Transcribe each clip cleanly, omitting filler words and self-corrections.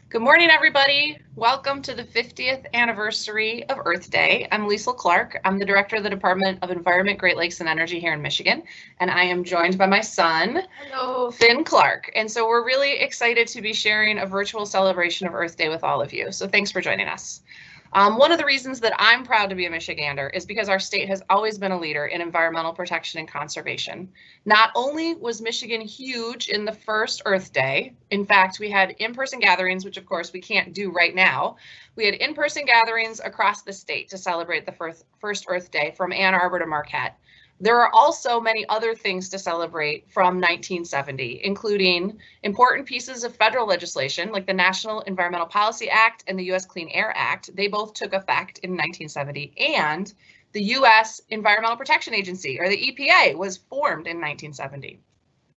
Good morning, everybody. Welcome to the 50th anniversary of Earth Day. I'm Liesl Clark. I'm the director of the Department of Environment, Great Lakes, and Energy here in Michigan, and I am joined by my son, Finn Clark. And so we're really excited to be sharing a virtual celebration of Earth Day with all of you. So thanks for joining us. One of the reasons that I'm proud to be a Michigander is because our state has always been a leader in environmental protection and conservation. Not only was Michigan huge in the first Earth Day, in fact, we had in-person gatherings, which of course we can't do right now. We had in-person gatherings across the state to celebrate the first Earth Day from Ann Arbor to Marquette. There are also many other things to celebrate from 1970, including important pieces of federal legislation like the National Environmental Policy Act and the U.S. Clean Air Act. They both took effect in 1970, and the U.S. Environmental Protection Agency, or the EPA, was formed in 1970.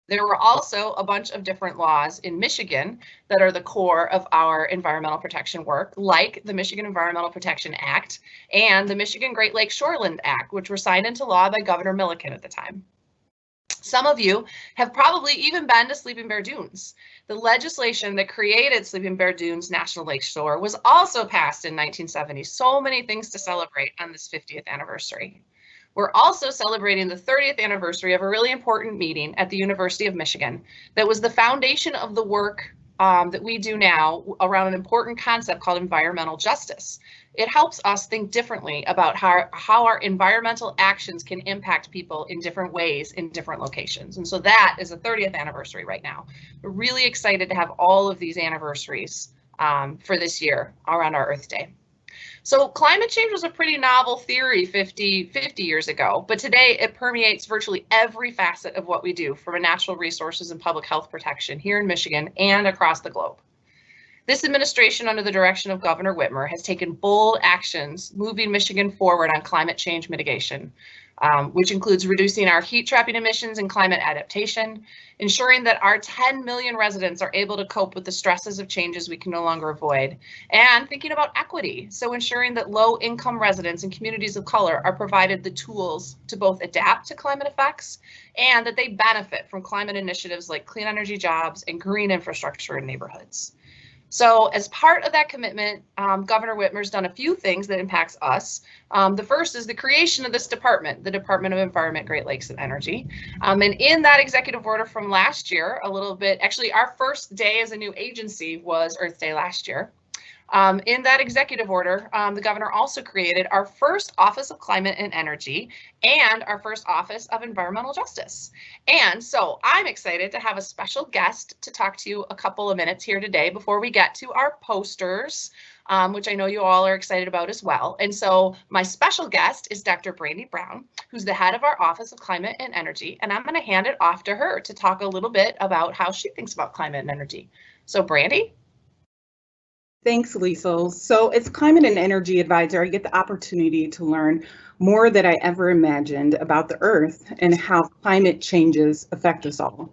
There were also a bunch of different laws in Michigan that are the core of our environmental protection work, like the Michigan Environmental Protection Act and the Michigan Great Lakes Shoreland Act, which were signed into law by Governor Milliken at the time. Some of you have probably even been to Sleeping Bear Dunes. The legislation that created Sleeping Bear Dunes National Lake Shore was also passed in 1970. So many things to celebrate on this 50th anniversary. We're also celebrating the 30th anniversary of a really important meeting at the University of Michigan that was the foundation of the work that we do now around an important concept called environmental justice. It helps us think differently about how our environmental actions can impact people in different ways in different locations. And so that is the 30th anniversary right now. We're really excited to have all of these anniversaries for this year around our Earth Day. So climate change was a pretty novel theory 50 years ago, but today it permeates virtually every facet of what we do from natural resources and public health protection here in Michigan and across the globe. This administration, under the direction of Governor Whitmer, has taken bold actions moving Michigan forward on climate change mitigation, which includes reducing our heat trapping emissions and climate adaptation, ensuring that our 10 million residents are able to cope with the stresses of changes we can no longer avoid, and thinking about equity, so ensuring that low-income residents and communities of color are provided the tools to both adapt to climate effects and that they benefit from climate initiatives like clean energy jobs and green infrastructure in neighborhoods. So as part of that commitment, Governor Whitmer's done a few things that impacts us. The first is the creation of this department, the Department of Environment, Great Lakes, and Energy. And in that executive order from last year, actually our first day as a new agency was Earth Day last year. In that executive order, the governor also created our first Office of Climate and Energy and our first Office of Environmental Justice. And so I'm excited to have a special guest to talk to you a couple of minutes here today before we get to our posters, which I know you all are excited about as well. And so my special guest is Dr. Brandy Brown, who's the head of our Office of Climate and Energy. And I'm going to hand it off to her to talk a little bit about how she thinks about climate and energy. So Brandy? Thanks, Liesl. So as Climate and Energy Advisor, I get the opportunity to learn more than I ever imagined about the Earth and how climate changes affect us all.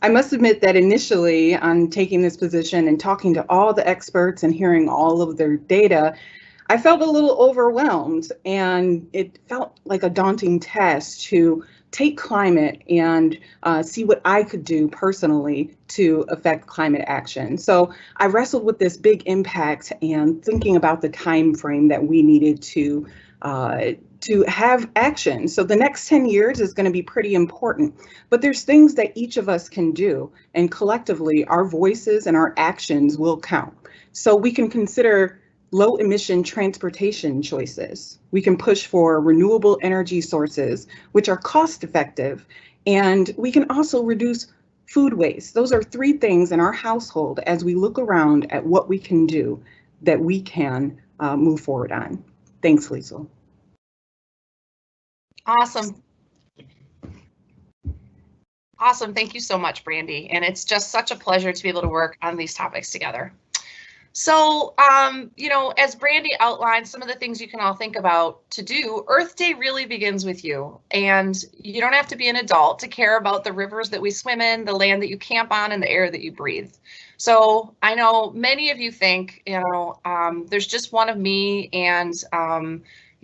I must admit that initially on taking this position and talking to all the experts and hearing all of their data, I felt a little overwhelmed, and it felt like a daunting task to take climate and see what I could do personally to affect climate action. So I wrestled with this big impact and thinking about the time frame that we needed to have action. So the next 10 years is going to be pretty important, but there's things that each of us can do, and collectively our voices and our actions will count. So we can consider low emission transportation choices. We can push for renewable energy sources, which are cost effective, and we can also reduce food waste. Those are three things in our household as we look around at what we can do that we can move forward on. Thanks, Liesl. Awesome. Awesome. Thank you so much, Brandy. And it's just such a pleasure to be able to work on these topics together. So, you know, as Brandy outlined some of the things you can all think about to do, Earth Day really begins with you. And you don't have to be an adult to care about the rivers that we swim in, the land that you camp on, and the air that you breathe. So I know many of you think, you know, there's just one of me, and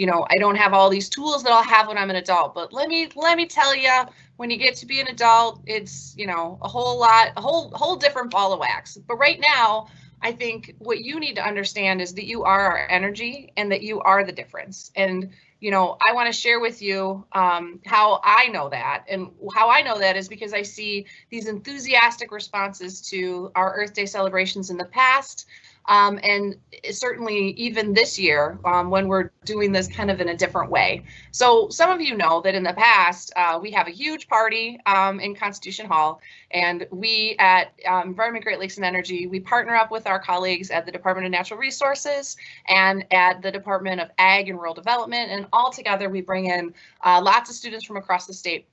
you know, I don't have all these tools that I'll have when I'm an adult. But let me tell you, when you get to be an adult, it's, you know, a whole different ball of wax. But right now, I think what you need to understand is that you are our energy and that you are the difference. And, you know, I want to share with you how I know that. And how I know that is because I see these enthusiastic responses to our Earth Day celebrations in the past. And certainly even this year when we're doing this kind of in a different way. So some of you know that in the past, we have a huge party in Constitution Hall, and we at Environment, Great Lakes and Energy, we partner up with our colleagues at the Department of Natural Resources and at the Department of Ag and Rural Development, and all together we bring in lots of students from across the state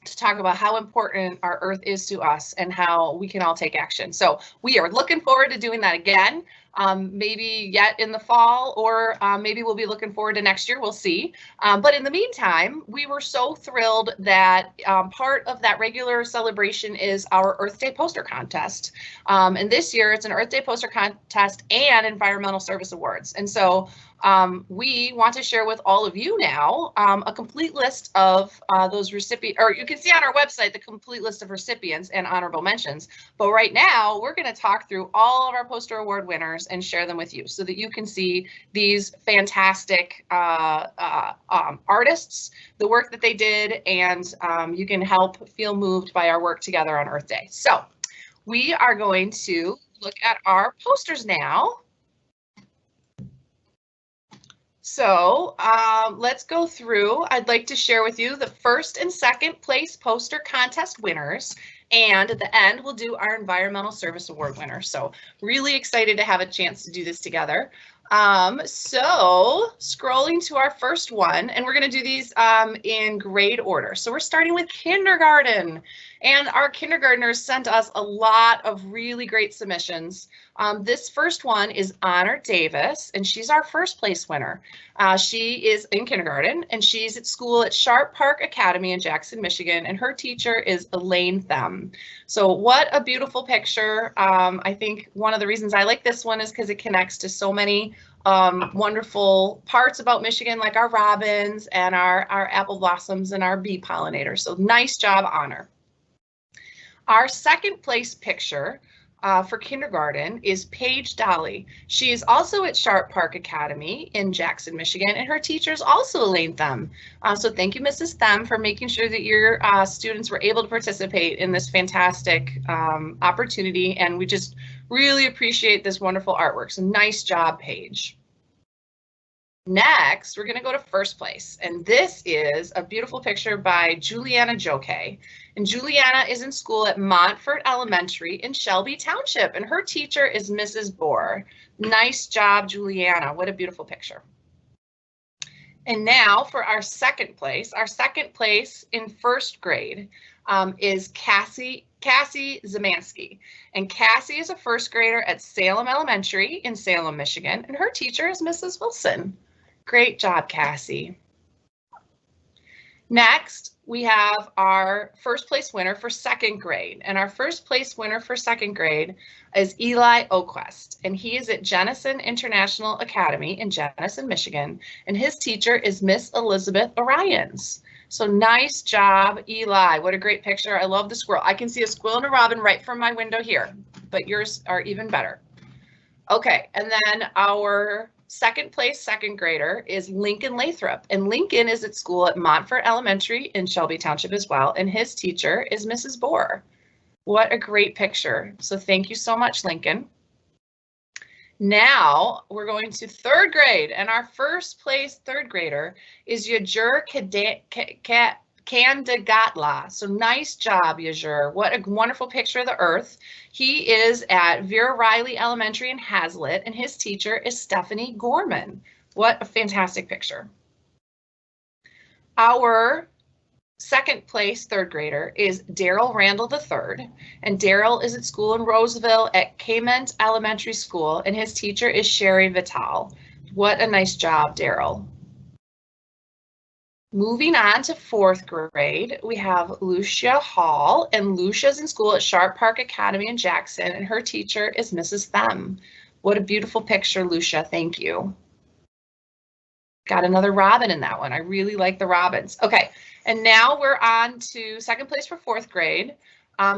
to talk about how important our Earth is to us and how we can all take action. So we are looking forward to doing that again, maybe yet in the fall, or maybe we'll be looking forward to next year, we'll see. But in the meantime, we were so thrilled that part of that regular celebration is our Earth Day poster contest. And this year it's an Earth Day poster contest and Environmental Service Awards. And so we want to share with all of you now a complete list of those recipients, or you can see on our website the complete list of recipients and honorable mentions. But right now, we're going to talk through all of our poster award winners and share them with you so that you can see these fantastic artists, the work that they did, and you can help feel moved by our work together on Earth Day. So we are going to look at our posters now. So let's go through. I'd like to share with you the first and second place poster contest winners. And at the end, we'll do our Environmental Service Award winner. So really excited to have a chance to do this together. So scrolling to our first one, and we're going to do these in grade order. So we're starting with kindergarten, and our kindergartners sent us a lot of really great submissions. This first one is Honor Davis, and she's our first place winner. She is in kindergarten, and she's at school at Sharp Park Academy in Jackson, Michigan, and her teacher is Elaine Them. So what a beautiful picture. I think one of the reasons I like this one is because it connects to so many wonderful parts about Michigan, like our robins and our apple blossoms and our bee pollinators. So nice job, Honor. Our second place picture for kindergarten is Paige Dolly. She is also at Sharp Park Academy in Jackson, Michigan, and her teacher is also Elaine Them. So thank you, Mrs. Them, for making sure that your students were able to participate in this fantastic opportunity, and we just really appreciate this wonderful artwork. So nice job, Paige. Next, we're going to go to first place, and this is a beautiful picture by Juliana Joke. And Juliana is in school at Montfort Elementary in Shelby Township, and her teacher is Mrs. Bohr. Nice job, Juliana. What a beautiful picture. And now for our second place in first grade is Cassie Zemansky. And Cassie is a first grader at Salem Elementary in Salem, Michigan, and her teacher is Mrs. Wilson. Great job, Cassie. Next, we have our first place winner for second grade, and our first place winner for second grade is Eli Oquest, and he is at Jenison International Academy in Jenison, Michigan, and his teacher is Miss Elizabeth Orions. So nice job, Eli. What a great picture. I love the squirrel. I can see a squirrel and a robin right from my window here, but yours are even better. Okay, and then our second place second grader is Lincoln Lathrop, and Lincoln is at school at Montfort Elementary in Shelby Township as well, and his teacher is Mrs. Bohr. What a great picture. So thank you so much, Lincoln. Now we're going to third grade, and our first place third grader is Yajur Kandagatla. So nice job, Yajur. What a wonderful picture of the earth. He is at Vera Riley Elementary in Hazlitt, and his teacher is Stephanie Gorman. What a fantastic picture. Our second place third grader is Daryl Randall III, and Daryl is at school in Roseville at Kament Elementary School, and his teacher is Sherry Vital. What a nice job, Daryl. Moving on to fourth grade, we have Lucia Hall, and Lucia's in school at Sharp Park Academy in Jackson, and her teacher is Mrs. Them. What a beautiful picture, Lucia. Thank you. Got another robin in that one. I really like the robins. Okay, and now we're on to second place for fourth grade.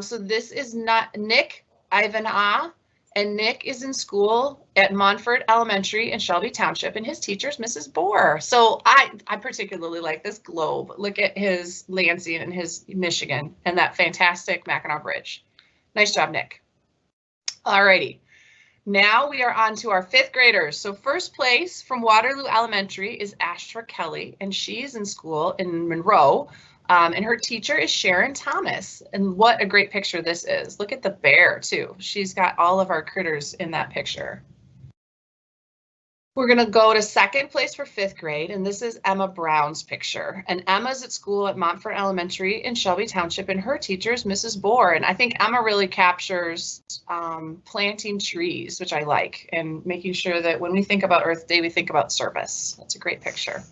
So this is not Nick Ivanah, and Nick is in school at Montfort Elementary in Shelby Township, and his teacher's Mrs. Bohr. So I particularly like this globe. Look at his Lansing and his Michigan and that fantastic Mackinac Bridge. Nice job, Nick. All righty. Now we are on to our fifth graders. So first place from Waterloo Elementary is Astra Kelly, and she's in school in Monroe. And her teacher is Sharon Thomas. And what a great picture this is. Look at the bear too. She's got all of our critters in that picture. We're going to go to second place for fifth grade, and this is Emma Brown's picture. And Emma's at school at Montfort Elementary in Shelby Township, and her teacher is Mrs. Bohr. And I think Emma really captures planting trees, which I like, and making sure that when we think about Earth Day, we think about service. That's a great picture.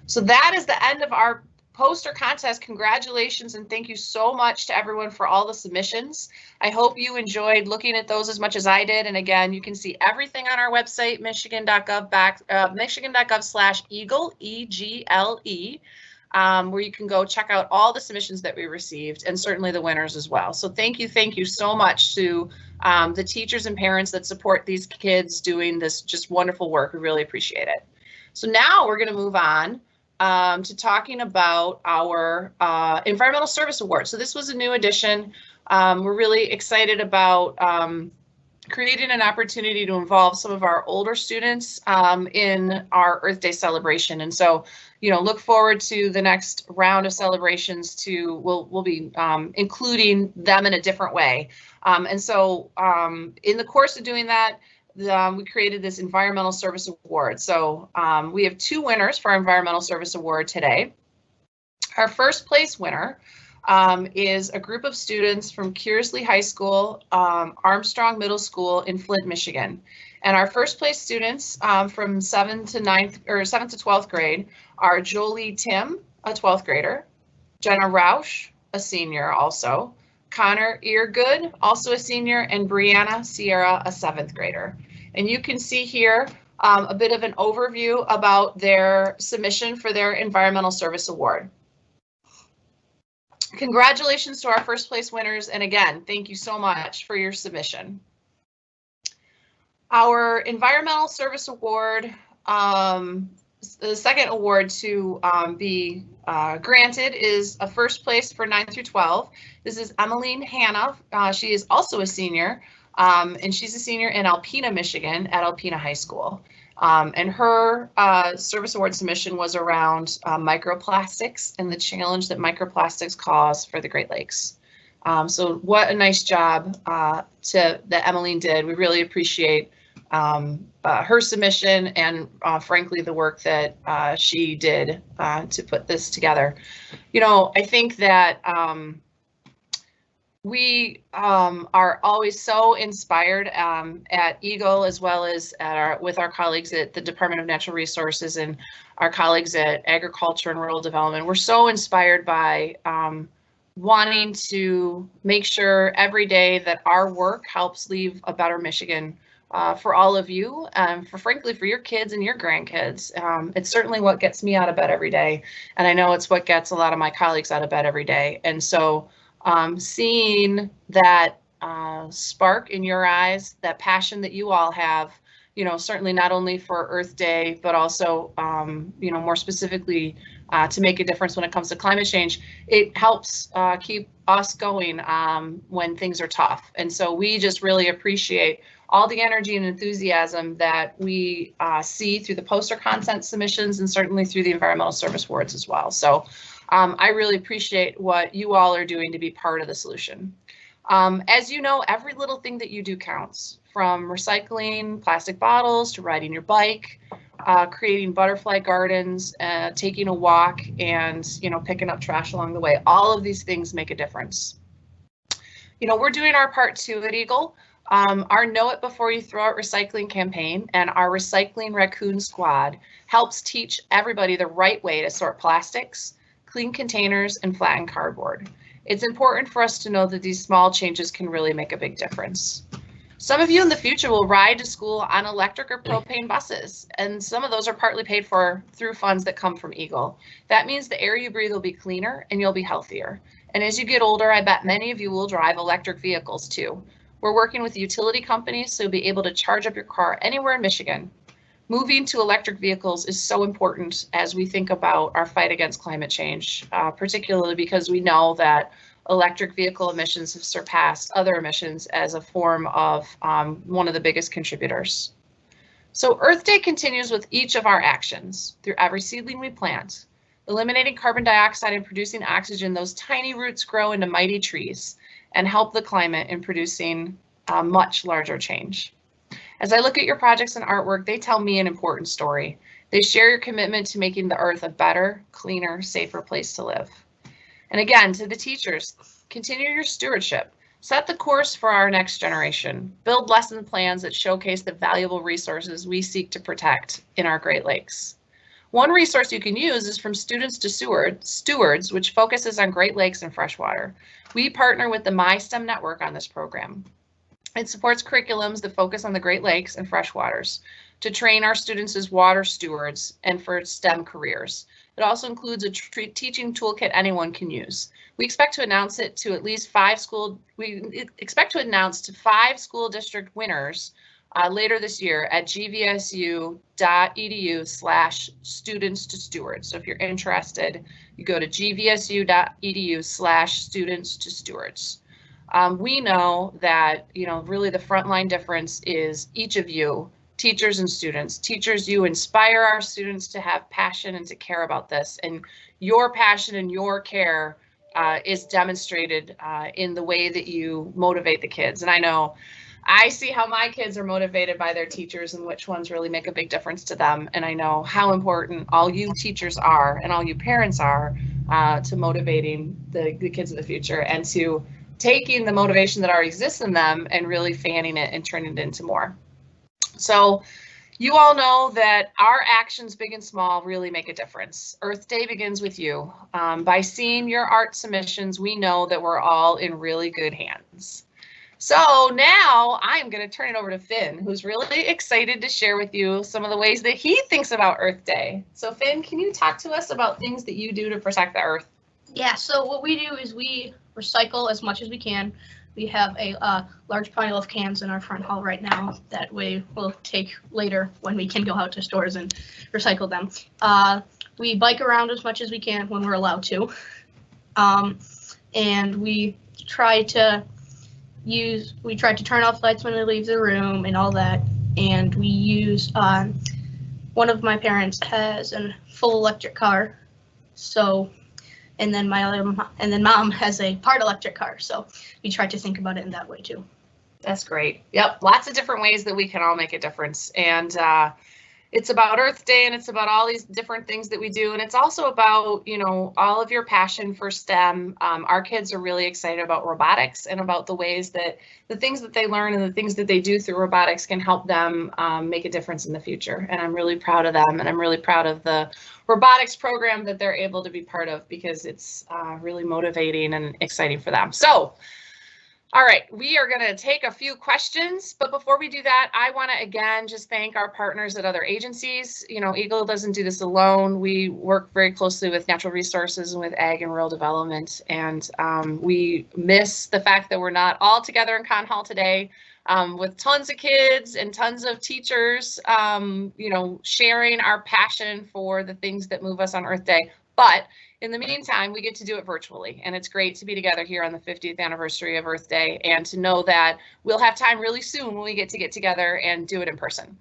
So that is the end of our poster contest. Congratulations, and thank you so much to everyone for all the submissions. I hope you enjoyed looking at those as much as I did. And again, you can see everything on our website, michigan.gov/EGLE, EGLE, where you can go check out all the submissions that we received, and certainly the winners as well. So thank you so much to the teachers and parents that support these kids doing this just wonderful work. We really appreciate it. So now we're going to move on to talking about our Environmental Service Award. So this was a new addition. We're really excited about creating an opportunity to involve some of our older students in our Earth Day celebration. And so, you know, look forward to the next round of celebrations we'll be including them in a different way. And so in the course of doing that, we created this Environmental Service Award. So we have two winners for our Environmental Service Award today. Our first place winner is a group of students from Kearsley High School, Armstrong Middle School in Flint, Michigan. And our first place students from 7th to 12th grade are Jolie Tim, a 12th grader, Jenna Roush, a senior also, Connor Eargood, also a senior, and Brianna Sierra, a 7th grader. And you can see here a bit of an overview about their submission for their Environmental Service Award. Congratulations to our first place winners, and again, thank you so much for your submission. Our Environmental Service Award, the second award to be granted, is a first place for 9th through 12. This is Emmeline Hanna. She is also a senior, and she's a senior in Alpena, Michigan at Alpena High School. And her service award submission was around microplastics and the challenge that microplastics cause for the Great Lakes. So what a nice job that Emmeline did. We really appreciate her submission and frankly the work that she did to put this together. You know, I think that we are always so inspired at EGLE, as well as with our colleagues at the Department of Natural Resources and our colleagues at Agriculture and Rural Development. We're so inspired by wanting to make sure every day that our work helps leave a better Michigan for all of you, frankly, for your kids and your grandkids. It's certainly what gets me out of bed every day, and I know it's what gets a lot of my colleagues out of bed every day. And so seeing that spark in your eyes, that passion that you all have, you know, certainly not only for Earth Day, but also, you know, more specifically to make a difference when it comes to climate change, it helps keep us going when things are tough. And so we just really appreciate all the energy and enthusiasm that we see through the poster content submissions and certainly through the Environmental Service Awards as well. So I really appreciate what you all are doing to be part of the solution. As you know, every little thing that you do counts, from recycling plastic bottles to riding your bike, creating butterfly gardens, taking a walk, and, you know, picking up trash along the way. All of these things make a difference. You know, we're doing our part too at EGLE. Our Know It Before You Throw It recycling campaign and our Recycling Raccoon Squad helps teach everybody the right way to sort plastics, clean containers, and flatten cardboard. It's important for us to know that these small changes can really make a big difference. Some of you in the future will ride to school on electric or propane buses, and some of those are partly paid for through funds that come from EGLE. That means the air you breathe will be cleaner and you'll be healthier. And as you get older, I bet many of you will drive electric vehicles too. We're working with utility companies, so you'll be able to charge up your car anywhere in Michigan. Moving to electric vehicles is so important as we think about our fight against climate change, particularly because we know that electric vehicle emissions have surpassed other emissions as a form of one of the biggest contributors. So Earth Day continues with each of our actions. Through every seedling we plant, eliminating carbon dioxide and producing oxygen, those tiny roots grow into mighty trees and help the climate in producing much larger change. As I look at your projects and artwork, they tell me an important story. They share your commitment to making the Earth a better, cleaner, safer place to live. And again, to the teachers, continue your stewardship. Set the course for our next generation. Build lesson plans that showcase the valuable resources we seek to protect in our Great Lakes. One resource you can use is from Students to Stewards, which focuses on Great Lakes and freshwater. We partner with the MySTEM network on this program. It supports curriculums that focus on the Great Lakes and freshwaters to train our students as water stewards and for STEM careers. It also includes a teaching toolkit anyone can use. We expect to announce it to at least 5 school district winners later this year at gvsu.edu/students to stewards. So if you're interested, you go to gvsu.edu/students to stewards. We know that, really the frontline difference is each of you, teachers and students. Teachers, you inspire our students to have passion and to care about this. And your passion and your care is demonstrated in the way that you motivate the kids. And I know I see how my kids are motivated by their teachers and which ones really make a big difference to them. And I know how important all you teachers are and all you parents are to motivating the kids of the future and to taking the motivation that already exists in them and really fanning it and turning it into more. So you all know that our actions, big and small, really make a difference. Earth Day begins with you. By seeing your art submissions, we know that we're all in really good hands. So now I'm going to turn it over to Finn, who's really excited to share with you some of the ways that he thinks about Earth Day. So Finn, can you talk to us about things that you do to protect the Earth? Yeah, so what we do is we recycle as much as we can. We have a large pile of cans in our front hall right now that we will take later when we can go out to stores and recycle them. We bike around as much as we can when we're allowed to. And we try to turn off lights when we leave the room and all that. And we use, one of my parents has a full electric car. So, and then mom has a part electric car. So we try to think about it in that way too. That's great. Yep. Lots of different ways that we can all make a difference. And it's about Earth Day and it's about all these different things that we do. And it's also about, all of your passion for STEM. Our kids are really excited about robotics and about the ways that the things that they learn and the things that they do through robotics can help them make a difference in the future. And I'm really proud of them. And I'm really proud of the robotics program that they're able to be part of because it's really motivating and exciting for them. So, all right, we are going to take a few questions, but before we do that, I want to again just thank our partners at other agencies. EGLE doesn't do this alone. We work very closely with natural resources and with ag and rural development, and we miss the fact that we're not all together in Con Hall today with tons of kids and tons of teachers, sharing our passion for the things that move us on Earth Day. But in the meantime, we get to do it virtually, and it's great to be together here on the 50th anniversary of Earth Day and to know that we'll have time really soon when we get together and do it in person.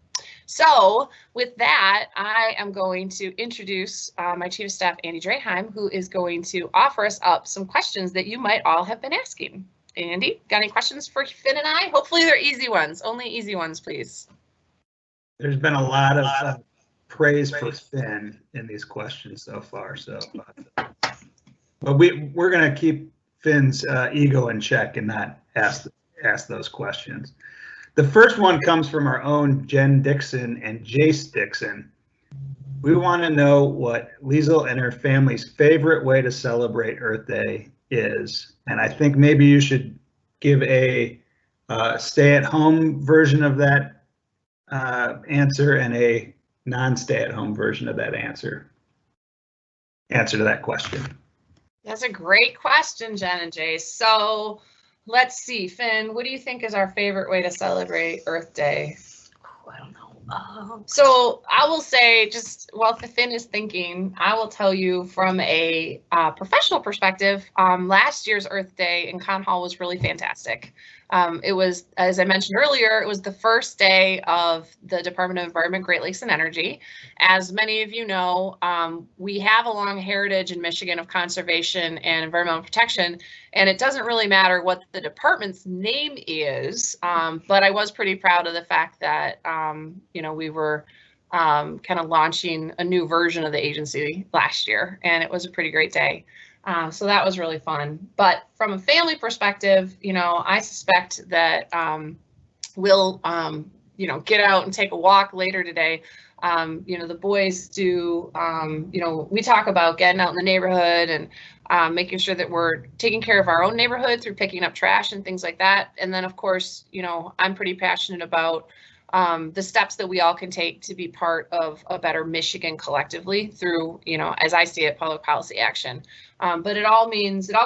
So with that, I am going to introduce my Chief of Staff, Andy Draheim, who is going to offer us up some questions that you might all have been asking. Andy, got any questions for Finn and I? Hopefully they're easy ones, only easy ones, please. There's been a lot of praise for Finn in these questions so far, but we're going to keep Finn's ego in check and not ask those questions. The first one comes from our own Jen Dixon and Jace Dixon. We want to know what Liesl and her family's favorite way to celebrate Earth Day is, and I think maybe you should give a stay-at-home version of that answer and a non-stay-at-home version of that answer to that question? That's a great question, Jen and Jace. So let's see, Finn, what do you think is our favorite way to celebrate Earth Day? Oh, I don't know. So I will say, just while Finn is thinking, I will tell you from a professional perspective, last year's Earth Day in Con Hall was really fantastic. It was, as I mentioned earlier, it was the first day of the Department of Environment, Great Lakes and Energy. As many of you know, we have a long heritage in Michigan of conservation and environmental protection, and it doesn't really matter what the department's name is, but I was pretty proud of the fact that, you know, we were kind of launching a new version of the agency last year, and it was a pretty great day. So that was really fun. But from a family perspective, you know, I suspect that we'll, you know, get out and take a walk later today. You know, the boys do, you know, we talk about getting out in the neighborhood and making sure that we're taking care of our own neighborhood through picking up trash and things like that. And then, of course, you know, I'm pretty passionate about the steps that we all can take to be part of a better Michigan collectively through, you know, as I see it, public policy action. But it all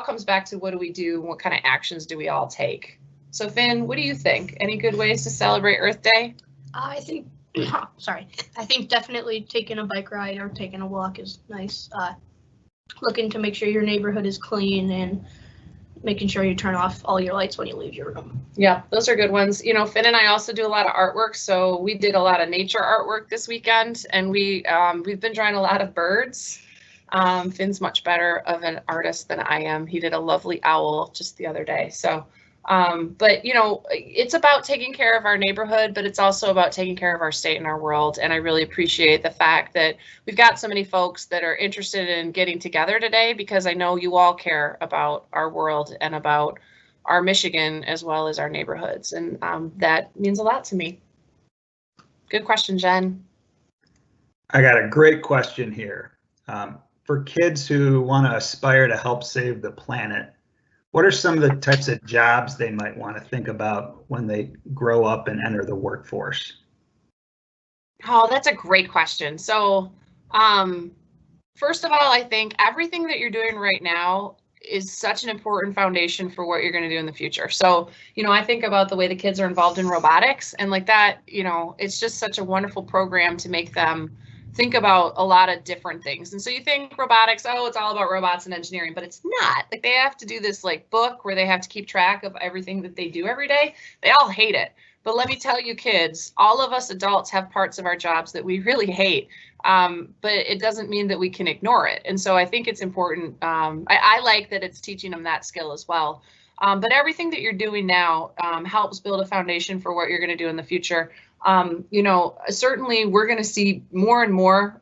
comes back to what do we do? What kind of actions do we all take? So Finn, what do you think? Any good ways to celebrate Earth Day? I think, sorry, I think definitely taking a bike ride or taking a walk is nice. Looking to make sure your neighborhood is clean and making sure you turn off all your lights when you leave your room. Yeah, those are good ones. You know, Finn and I also do a lot of artwork, so we did a lot of nature artwork this weekend, and we've been drawing a lot of birds. Finn's much better of an artist than I am. He did a lovely owl just the other day. So, but you know, it's about taking care of our neighborhood, but it's also about taking care of our state and our world. And I really appreciate the fact that we've got so many folks that are interested in getting together today, because I know you all care about our world and about our Michigan as well as our neighborhoods. And that means a lot to me. Good question, Jen. I got a great question here. For kids who want to aspire to help save the planet, what are some of the types of jobs they might want to think about when they grow up and enter the workforce? Oh, that's a great question. So, first of all, I think everything that you're doing right now is such an important foundation for what you're going to do in the future. So, you know, I think about the way the kids are involved in robotics and like that, you know, it's just such a wonderful program to make them think about a lot of different things. And so you think robotics, oh, it's all about robots and engineering, but it's not. Like they have to do this like book where they have to keep track of everything that they do every day. They all hate it. But let me tell you, kids, all of us adults have parts of our jobs that we really hate, but it doesn't mean that we can ignore it. And so I think it's important. I like that it's teaching them that skill as well. But everything that you're doing now helps build a foundation for what you're going to do in the future. You know, certainly we're going to see more and more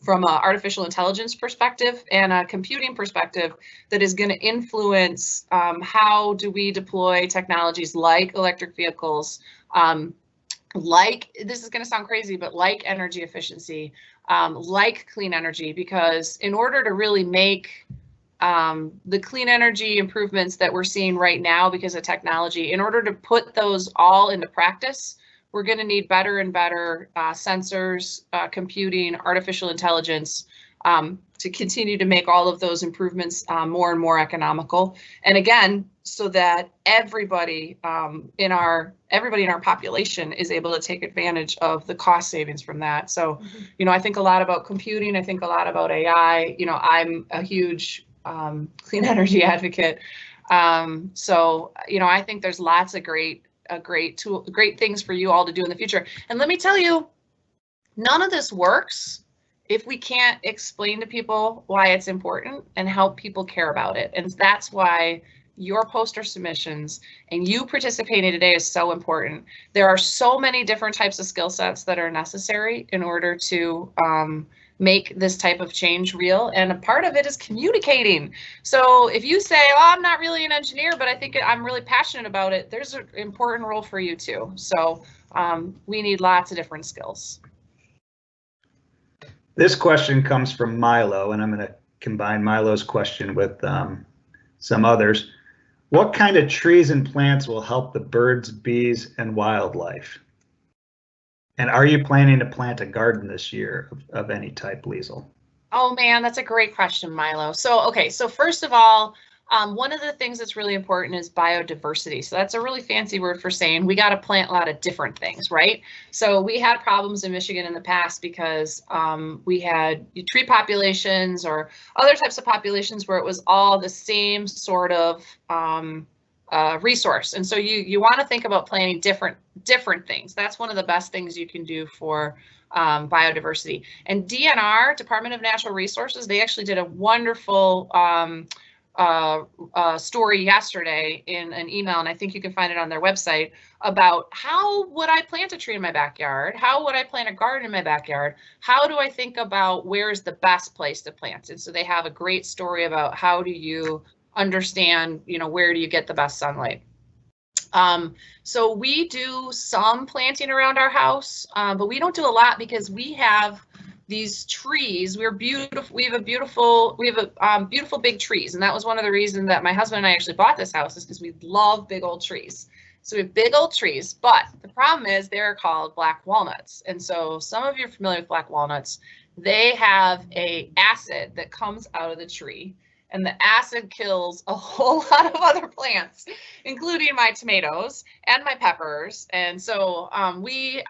from an artificial intelligence perspective and a computing perspective that is going to influence how do we deploy technologies like electric vehicles, like, this is going to sound crazy, but like energy efficiency, like clean energy, because in order to really make the clean energy improvements that we're seeing right now because of technology, in order to put those all into practice, we're going to need better and better sensors, computing, artificial intelligence to continue to make all of those improvements more and more economical. And again, so that everybody in our population is able to take advantage of the cost savings from that. So, you know, I think a lot about computing. I think a lot about AI. You know, I'm a huge clean energy advocate. So, you know, I think there's lots of great things for you all to do in the future. And let me tell you, none of this works if we can't explain to people why it's important and help people care about it. And that's why your poster submissions and you participating today is so important. There are so many different types of skill sets that are necessary in order to make this type of change real. And a part of it is communicating. So if you say, oh, I'm not really an engineer, but I think I'm really passionate about it, there's an important role for you too. So we need lots of different skills. This question comes from Milo, and I'm going to combine Milo's question with some others. What kind of trees and plants will help the birds, bees, and wildlife? And are you planning to plant a garden this year of any type, Liesl? Oh man, that's a great question, Milo. So, okay, so first of all, one of the things that's really important is biodiversity. So that's a really fancy word for saying we got to plant a lot of different things, right? So we had problems in Michigan in the past because we had tree populations or other types of populations where it was all the same sort of resource. And so you want to think about planting different things. That's one of the best things you can do for biodiversity. And DNR, Department of Natural Resources, they actually did a wonderful story yesterday in an email, and I think you can find it on their website, about how would I plant a tree in my backyard? How would I plant a garden in my backyard? How do I think about where is the best place to plant? And so they have a great story about how do you understand, where do you get the best sunlight? So we do some planting around our house, but we don't do a lot because we have these trees. We're beautiful. We have beautiful big trees. And that was one of the reasons that my husband and I actually bought this house, is because we love big old trees. So we have big old trees, but the problem is they're called black walnuts. And so some of you are familiar with black walnuts. They have a acid that comes out of the tree, and the acid kills a whole lot of other plants, including my tomatoes and my peppers. And so we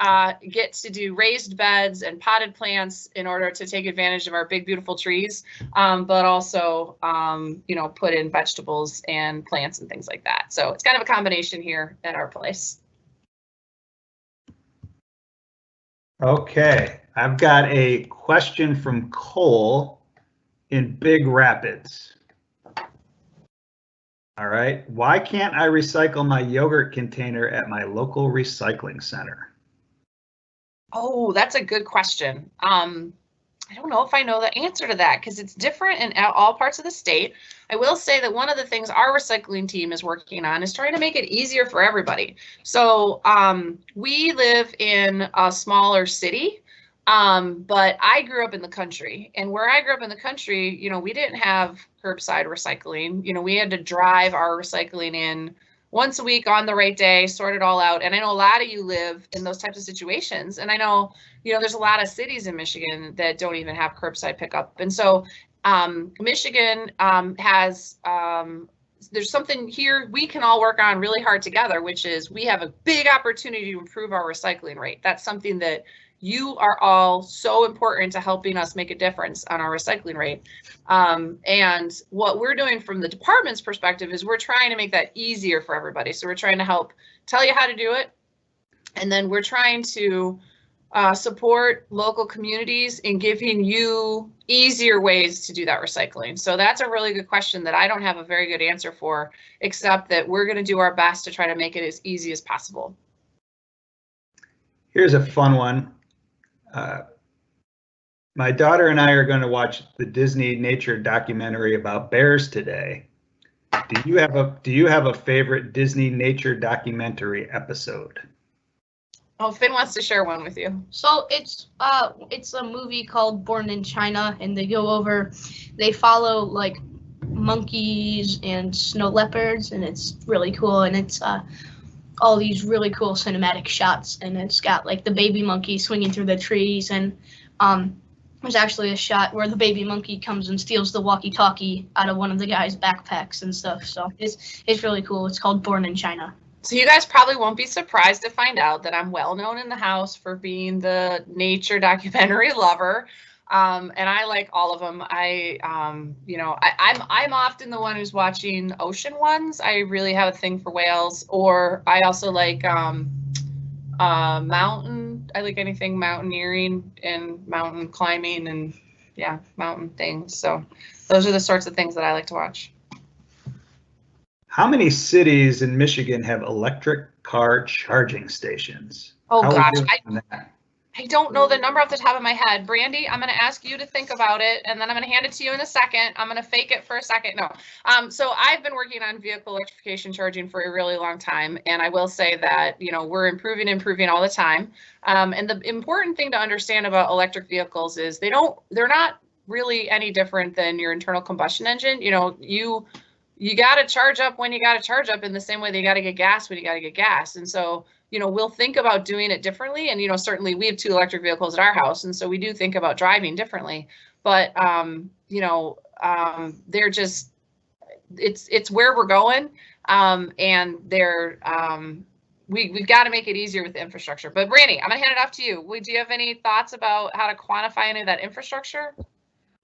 get to do raised beds and potted plants in order to take advantage of our big, beautiful trees, but also, put in vegetables and plants and things like that. So it's kind of a combination here at our place. Okay, I've got a question from Cole in Big Rapids. All right, why can't I recycle my yogurt container at my local recycling center? Oh, that's a good question. I don't know if I know the answer to that because it's different in all parts of the state. I will say that one of the things our recycling team is working on is trying to make it easier for everybody. So we live in a smaller city, but I grew up in the country, and where I grew up in the country, we didn't have curbside recycling. We had to drive our recycling in once a week on the right day, sort it all out. And I know a lot of you live in those types of situations. And I know, there's a lot of cities in Michigan that don't even have curbside pickup. And so Michigan has, there's something here we can all work on really hard together, which is we have a big opportunity to improve our recycling rate. That's something that you are all so important to helping us make a difference on our recycling rate. And what we're doing from the department's perspective is we're trying to make that easier for everybody. So we're trying to help tell you how to do it. And then we're trying to support local communities in giving you easier ways to do that recycling. So that's a really good question that I don't have a very good answer for, except that we're going to do our best to try to make it as easy as possible. Here's a fun one. My daughter and I are going to watch the Disney nature documentary about bears today. Do you have a favorite Disney nature documentary episode? Oh, Finn wants to share one with you. So it's a movie called Born in China, and they follow like monkeys and snow leopards, and it's really cool. And it's all these really cool cinematic shots, and it's got like the baby monkey swinging through the trees, and there's actually a shot where the baby monkey comes and steals the walkie-talkie out of one of the guy's backpacks and stuff. So it's really cool. It's called Born in China. So you guys probably won't be surprised to find out that I'm well known in the house for being the nature documentary lover. And I like all of them. I'm often the one who's watching ocean ones. I really have a thing for whales, or I also like mountain. I like anything mountaineering and mountain climbing and mountain things. So those are the sorts of things that I like to watch. How many cities in Michigan have electric car charging stations? Oh gosh, I don't know the number off the top of my head. Brandy, I'm going to ask you to think about it, and then I'm going to hand it to you in a second. I'm going to fake it for a second. No. So I've been working on vehicle electrification charging for a really long time, and I will say that, we're improving all the time. And the important thing to understand about electric vehicles is they're not really any different than your internal combustion engine. you got to charge up when you got to charge up in the same way that you got to get gas when you got to get gas. And so, you know, we'll think about doing it differently. And, you know, certainly we have 2 electric vehicles at our house. And so we do think about driving differently. But, you know, they're just, it's where we're going. And they're, we've got to make it easier with the infrastructure. But Brandy, I'm going to hand it off to you. Do you have any thoughts about how to quantify any of that infrastructure?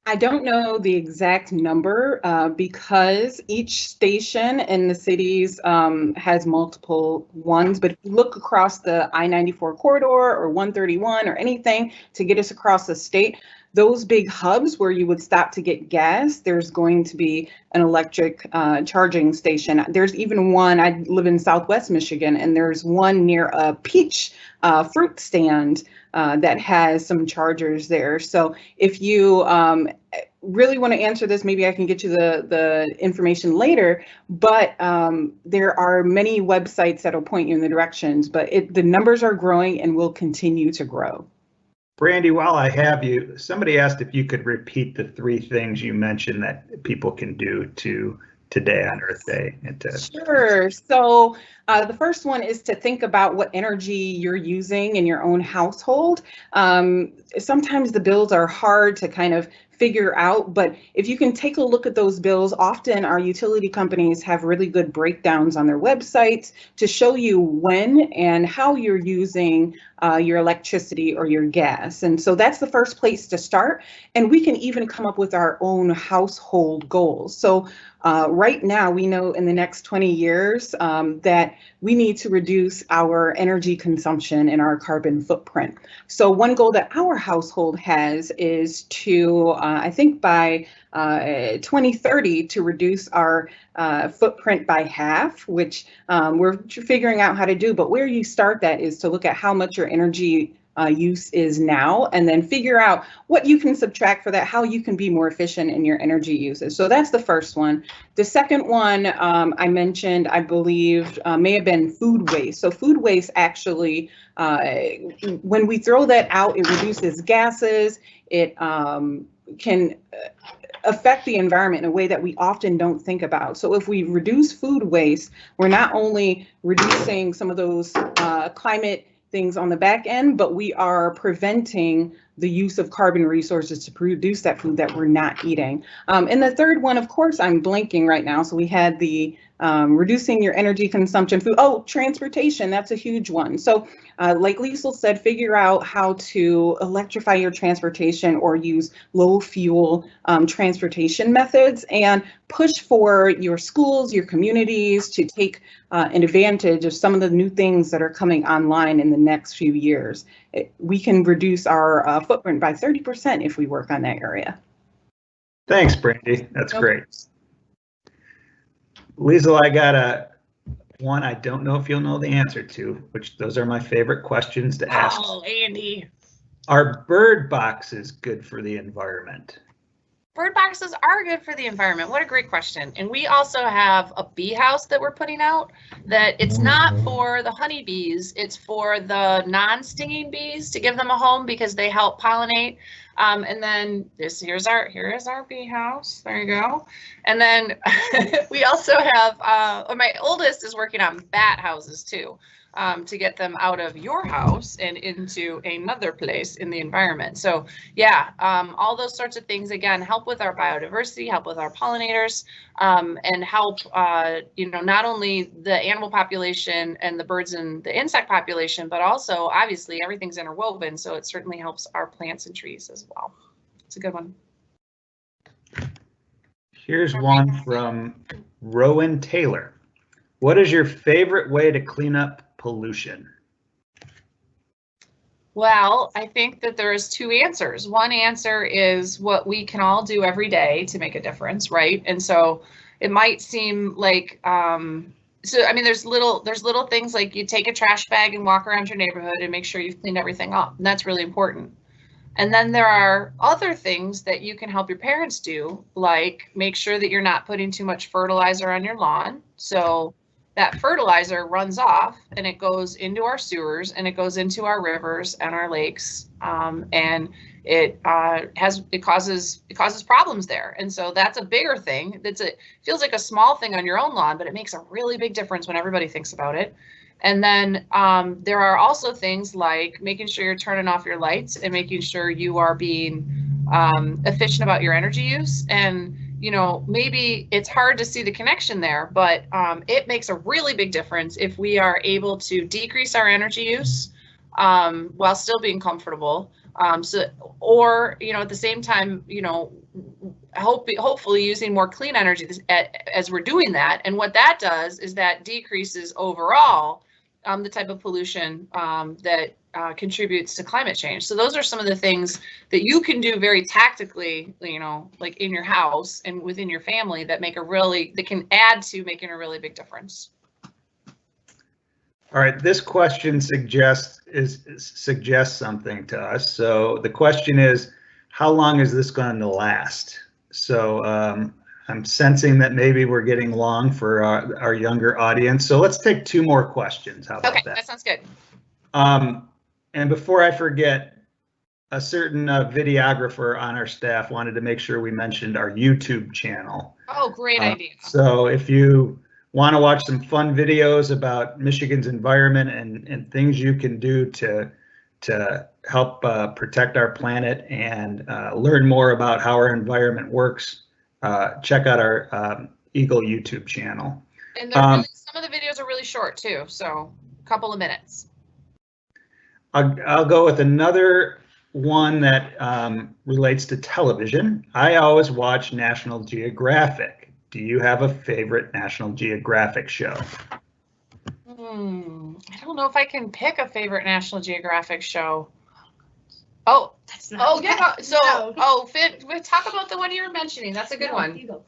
I don't know the exact number because each station in the cities has multiple ones. But if you look across the I-94 corridor or 131 or anything to get us across the state, those big hubs where you would stop to get gas, there's going to be an electric charging station. There's even one, I live in Southwest Michigan, and there's one near a peach fruit stand that has some chargers there. So if you really want to answer this, maybe I can get you the information later, but there are many websites that'll point you in the directions, but the numbers are growing and will continue to grow. Brandy, while I have you, somebody asked if you could repeat the 3 things you mentioned that people can do today on Earth Day. Sure. So the first one is to think about what energy you're using in your own household. Sometimes the bills are hard to kind of figure out, but if you can take a look at those bills, often our utility companies have really good breakdowns on their websites to show you when and how you're using your electricity or your gas. And so that's the first place to start. And we can even come up with our own household goals. So right now, we know in the next 20 years that we need to reduce our energy consumption and our carbon footprint. So one goal that our household has is to, I think by 2030, to reduce our footprint by half, which we're figuring out how to do. But where you start that is to look at how much your energy use is now, and then figure out what you can subtract for that, how you can be more efficient in your energy uses. So that's the first one. The second one I mentioned, I believe, may have been food waste. So food waste actually, when we throw that out, it reduces gases. It can affect the environment in a way that we often don't think about. So if we reduce food waste, we're not only reducing some of those climate things on the back end, but we are preventing the use of carbon resources to produce that food that we're not eating. And the third one, of course, I'm blanking right now. So we had the reducing your energy consumption, food. Oh, transportation, that's a huge one. So like Liesl said, figure out how to electrify your transportation or use low fuel transportation methods, and push for your schools, your communities to take an advantage of some of the new things that are coming online in the next few years. We can reduce our footprint by 30% if we work on that area. Thanks, Brandy. That's great. Liesl, I got one I don't know if you'll know the answer to, which those are my favorite questions to ask. Oh, Andy. Are bird boxes good for the environment? Bird boxes are good for the environment. What a great question. And we also have a bee house that we're putting out that it's not for the honeybees, it's for the non-stinging bees, to give them a home because they help pollinate. And then here's our bee house. There you go. And then we also have, my oldest is working on bat houses too, to get them out of your house and into another place in the environment. So yeah, all those sorts of things, again, help with our biodiversity, help with our pollinators, and help, you know, not only the animal population and the birds and the insect population, but also obviously everything's interwoven. So it certainly helps our plants and trees as well. It's a good one. Here's one from Rowan Taylor. What is your favorite way to clean up pollution? Well, I think that there's 2 answers. One answer is what we can all do every day to make a difference, right? And so it might seem like, so I mean, there's little things like you take a trash bag and walk around your neighborhood and make sure you've cleaned everything up, and that's really important. And then there are other things that you can help your parents do, like make sure that you're not putting too much fertilizer on your lawn. So that fertilizer runs off and it goes into our sewers and it goes into our rivers and our lakes, and it causes problems there. And so that's a bigger thing. Feels like a small thing on your own lawn, but it makes a really big difference when everybody thinks about it. And then there are also things like making sure you're turning off your lights and making sure you are being efficient about your energy use. And maybe it's hard to see the connection there, but it makes a really big difference if we are able to decrease our energy use while still being comfortable. Or at the same time, hopefully using more clean energy as we're doing that. And what that does is that decreases overall the type of pollution that contributes to climate change. So those are some of the things that you can do very tactically, like in your house and within your family that can add to making a really big difference. All right, this question suggests something to us. So the question is, how long is this going to last? So I'm sensing that maybe we're getting long for our younger audience. So let's take 2 more questions. How about that? Okay, that sounds good. And before I forget, a certain videographer on our staff wanted to make sure we mentioned our YouTube channel. Oh, great idea. So if you want to watch some fun videos about Michigan's environment and things you can do to help protect our planet and learn more about how our environment works, check out our EGLE YouTube channel. And some of the videos are really short too, so a couple of minutes. I'll go with another one that relates to television. I always watch National Geographic. Do you have a favorite National Geographic show? I don't know if I can pick a favorite National Geographic show. Oh, yeah. So, Finn, talk about the one you were mentioning. That's a good one. You go.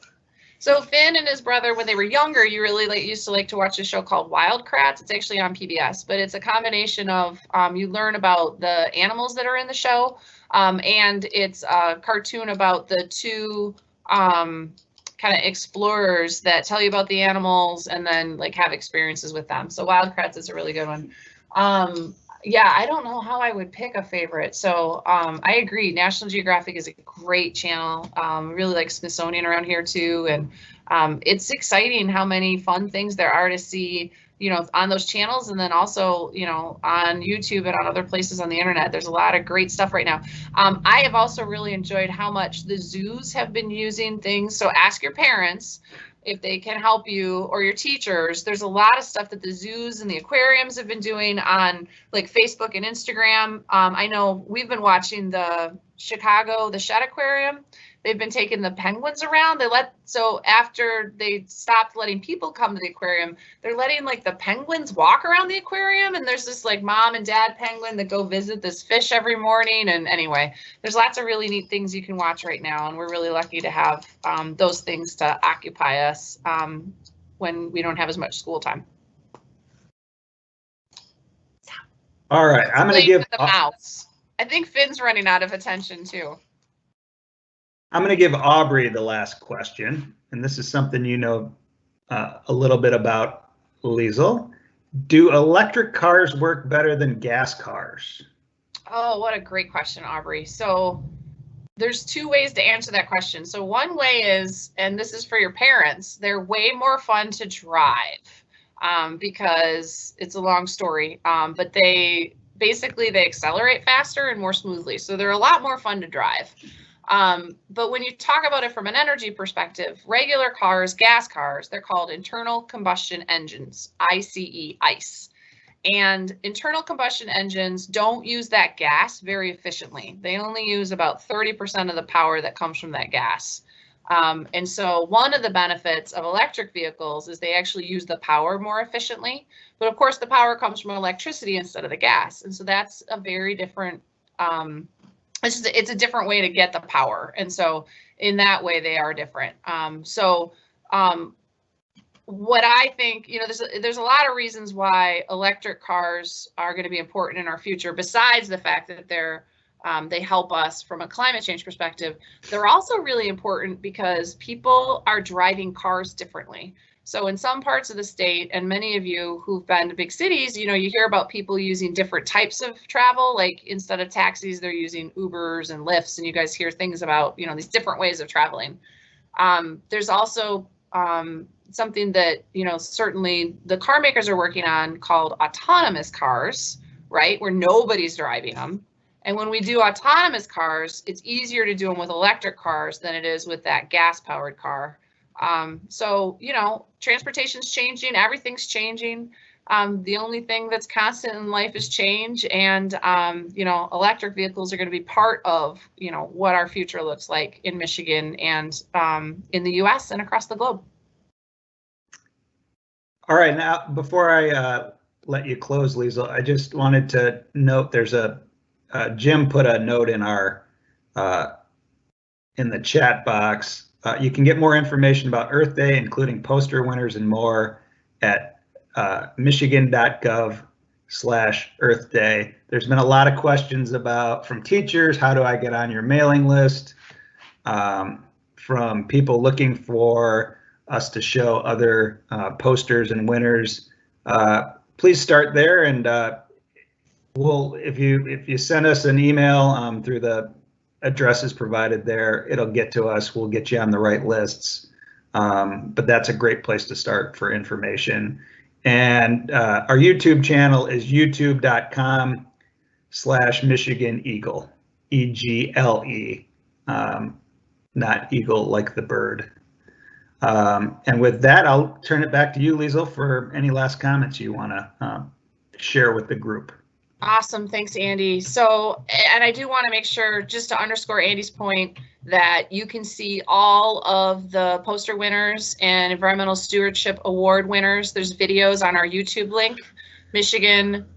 So Finn and his brother, when they were younger, you really used to like to watch a show called Wild Kratts. It's actually on PBS, but it's a combination of you learn about the animals that are in the show, and it's a cartoon about the 2 kind of explorers that tell you about the animals and then like have experiences with them. So Wild Kratts is a really good one. Yeah, I don't know how I would pick a favorite. So I agree. National Geographic is a great channel. Really like Smithsonian around here too. And it's exciting how many fun things there are to see, on those channels. And then also, on YouTube and on other places on the internet, there's a lot of great stuff right now. I have also really enjoyed how much the zoos have been using things. So ask your parents if they can help you, or your teachers. There's a lot of stuff that the zoos and the aquariums have been doing on like Facebook and Instagram. I know we've been watching the Chicago, the Shed Aquarium. They've been taking the penguins around. So after they stopped letting people come to the aquarium, they're letting like the penguins walk around the aquarium. And there's this like mom and dad penguin that go visit this fish every morning. And anyway, there's lots of really neat things you can watch right now. And we're really lucky to have those things to occupy us when we don't have as much school time. All right, I'm going to give the mouse. I think Finn's running out of attention too. I'm going to give Aubrey the last question, and this is something you know a little bit about, Liesl. Do electric cars work better than gas cars? Oh, what a great question, Aubrey. So there's 2 ways to answer that question. So one way is, and this is for your parents, they're way more fun to drive because it's a long story, but they accelerate faster and more smoothly. So they're a lot more fun to drive. But when you talk about it from an energy perspective, regular cars, gas cars, they're called internal combustion engines, ICE. And internal combustion engines don't use that gas very efficiently. They only use about 30% of the power that comes from that gas. And so one of the benefits of electric vehicles is they actually use the power more efficiently. But of course, the power comes from electricity instead of the gas. And so that's a very different it's a different way to get the power. And so in that way, they are different. What I think, there's a lot of reasons why electric cars are going to be important in our future, besides the fact that they're They help us from a climate change perspective. They're also really important because people are driving cars differently. So in some parts of the state, and many of you who've been to big cities, you hear about people using different types of travel. Like instead of taxis, they're using Ubers and Lyfts, and you guys hear things about, these different ways of traveling. There's also something that, certainly the car makers are working on called autonomous cars, right? Where nobody's driving them. And when we do autonomous cars, it's easier to do them with electric cars than it is with that gas powered car. So, transportation's changing, everything's changing. The only thing that's constant in life is change, and, electric vehicles are going to be part of, what our future looks like in Michigan and in the US and across the globe. All right, now, before I let you close, Liesl, I just wanted to note there's Jim put a note in in the chat box. You can get more information about Earth Day, including poster winners and more, at michigan.gov/Earth Day. There's been a lot of questions from teachers, how do I get on your mailing list? From people looking for us to show other posters and winners. Please start there, and if you send us an email through the addresses provided there, it'll get to us. We'll get you on the right lists. But that's a great place to start for information. And our YouTube channel is youtube.com/Michigan Eagle, EGLE, not eagle like the bird. And with that, I'll turn it back to you, Liesl, for any last comments you want to share with the group. Awesome. Thanks, Andy. So, and I do want to make sure, just to underscore Andy's point, that you can see all of the poster winners and Environmental Stewardship Award winners. There's videos on our YouTube link, Michigan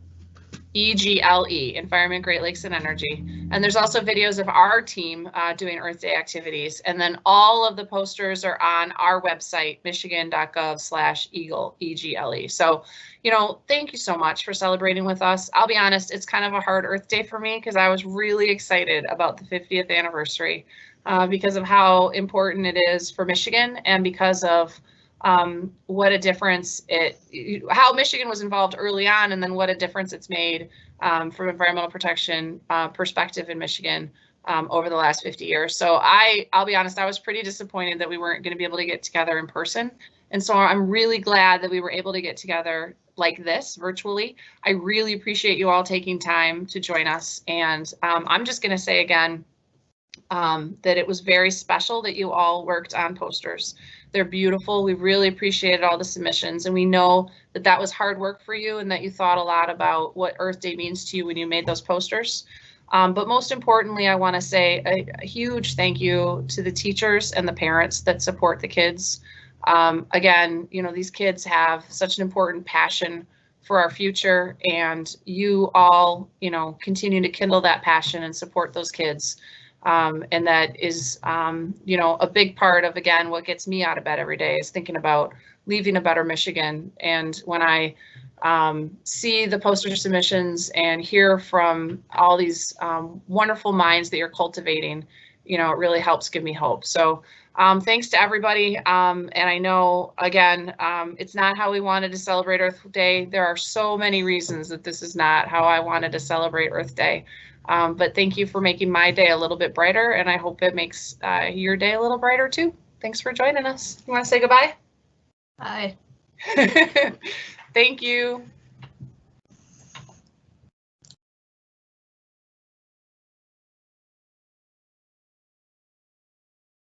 EGLE, Environment, Great Lakes, and Energy. And there's also videos of our team doing Earth Day activities. And then all of the posters are on our website, michigan.gov/EGLE, EGLE. So, thank you so much for celebrating with us. I'll be honest, it's kind of a hard Earth Day for me because I was really excited about the 50th anniversary because of how important it is for Michigan, and because of what a difference how Michigan was involved early on, and then what a difference it's made from environmental protection perspective in Michigan over the last 50 years. So I'll be honest, I was pretty disappointed that we weren't going to be able to get together in person. And so I'm really glad that we were able to get together like this virtually. I really appreciate you all taking time to join us. And I'm just going to say again that it was very special that you all worked on posters. They're beautiful. We really appreciated all the submissions, and we know that that was hard work for you and that you thought a lot about what Earth Day means to you when you made those posters. But most importantly, I want to say a huge thank you to the teachers and the parents that support the kids. Again, these kids have such an important passion for our future, and you all, continue to kindle that passion and support those kids. And that is, a big part of, again, what gets me out of bed every day is thinking about leaving a better Michigan. And when I see the poster submissions and hear from all these wonderful minds that you're cultivating, it really helps give me hope. So thanks to everybody. And I know, again, it's not how we wanted to celebrate Earth Day. There are so many reasons that this is not how I wanted to celebrate Earth Day. But thank you for making my day a little bit brighter, and I hope it makes your day a little brighter too. Thanks for joining us. You want to say goodbye? Bye. Thank you.